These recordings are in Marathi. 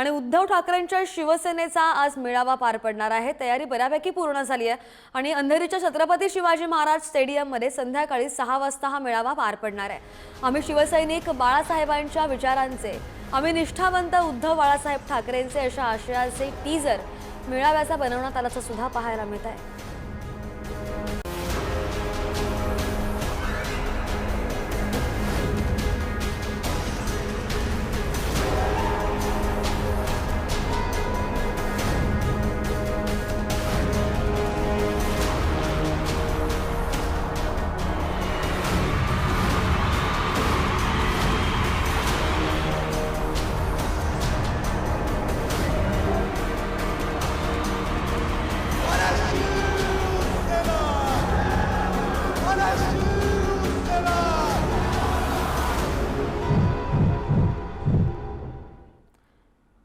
आणि उद्धव ठाकरेंच्या शिवसेनेचा आज मेळावा पार पडणार आहे। तयारी बऱ्यापैकी पूर्ण झाली आहे आणि अंधेरीच्या छत्रपती शिवाजी महाराज स्टेडियममध्ये संध्याकाळी 6 वाजता हा मेळावा पार पडणार आहे। आम्ही शिवसैनिक बाळासाहेबांच्या विचारांचे, आम्ही निष्ठावंत उद्धव बाळासाहेब ठाकरेंचे अशा आशयाचे टीजर मेळाव्याचा बनवण्यात आल्याचं सुद्धा पाहायला मिळत आहे।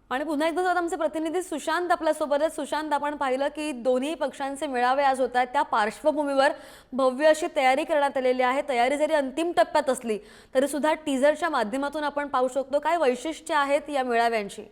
आणि पुन्हा एकदा जर आमचे प्रतिनिधी सुशांत आपल्यासोबत आहेत। सुशांत, आपण पाहिलं की दोन्ही पक्षांचे मेळावे आज होत आहेत, त्या पार्श्वभूमीवर भव्य अशी तयारी करण्यात आलेली आहे। तयारी जरी अंतिम टप्प्यात असली तरी सुद्धा टीजरच्या माध्यमातून आपण पाहू शकतो काय वैशिष्ट्ये आहेत या मेळाव्यांची।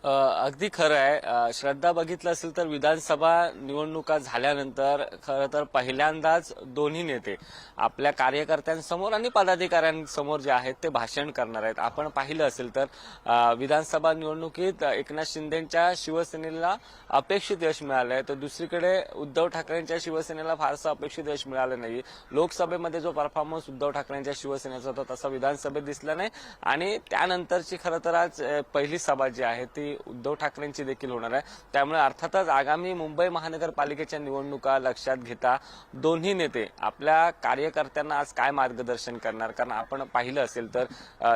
अगदी खरं आहे। श्रद्धा, बघितलं असेल तर विधानसभा निवडणुका झाल्यानंतर खरं तर पहिल्यांदाच दोन्ही नेते आपल्या कार्यकर्त्यांसमोर आणि पदाधिकाऱ्यांसमोर जे आहेत ते भाषण करणार आहेत। आपण पाहिलं असेल तर विधानसभा निवडणुकीत एकनाथ शिंदेंच्या शिवसेनेला अपेक्षित यश मिळालं आहे, तर दुसरीकडे उद्धव ठाकरेंच्या शिवसेनेला फारसं अपेक्षित यश मिळालं नाही। लोकसभेमध्ये जो परफॉर्मन्स उद्धव ठाकरेंच्या शिवसेनेचा होता तसा विधानसभेत दिसला नाही आणि त्यानंतरची खरं तर आज पहिली सभा जी आहे ती उद्धव ठाकरेंची देखील होणार आहे। त्यामुळे अर्थातच आगामी मुंबई महानगरपालिकेच्या निवडणुका लक्षात घेता दोन्ही नेते आपल्या कार्यकर्त्यांना आज काय मार्गदर्शन करणार, कारण आपण पाहिलं असेल तर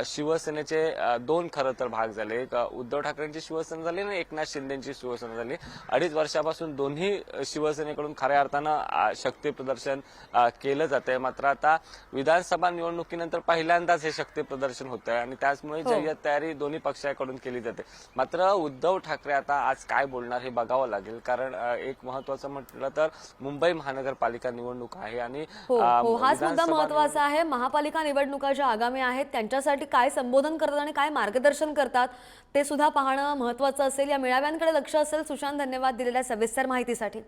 शिवसेनेचे दोन खरं तर भाग झाले, एक उद्धव ठाकरेंची शिवसेना झाली आणि एकनाथ शिंदेची शिवसेना झाली। 2.5 वर्षापासून दोन्ही शिवसेनेकडून खऱ्या अर्थानं शक्ती प्रदर्शन केलं जातंय, मात्र आता विधानसभा निवडणुकीनंतर पहिल्यांदाच हे शक्ती प्रदर्शन होत आहे आणि त्याचमुळे जय्यत तयारी दोन्ही पक्षाकडून केली जाते। मात्र उद्धव ठाकरे आता आज काय बोलणार हे बघावं लागेल, कारण एक महत्त्वाचं म्हटलं तर मुंबई महानगरपालिका निवडणूक आहे आणि हाच मुद्दा महत्त्वाचा आहे। महापालिका निवडणुका ज्या आगामी आहेत त्यांच्यासाठी काय संबोधन करतात आणि काय मार्गदर्शन करतात ते सुद्धा पाहणं महत्त्वाचं असेल। या मेळाव्यांकडे लक्ष असेल। सुशांत, धन्यवाद दिलेल्या सविस्तर माहितीसाठी।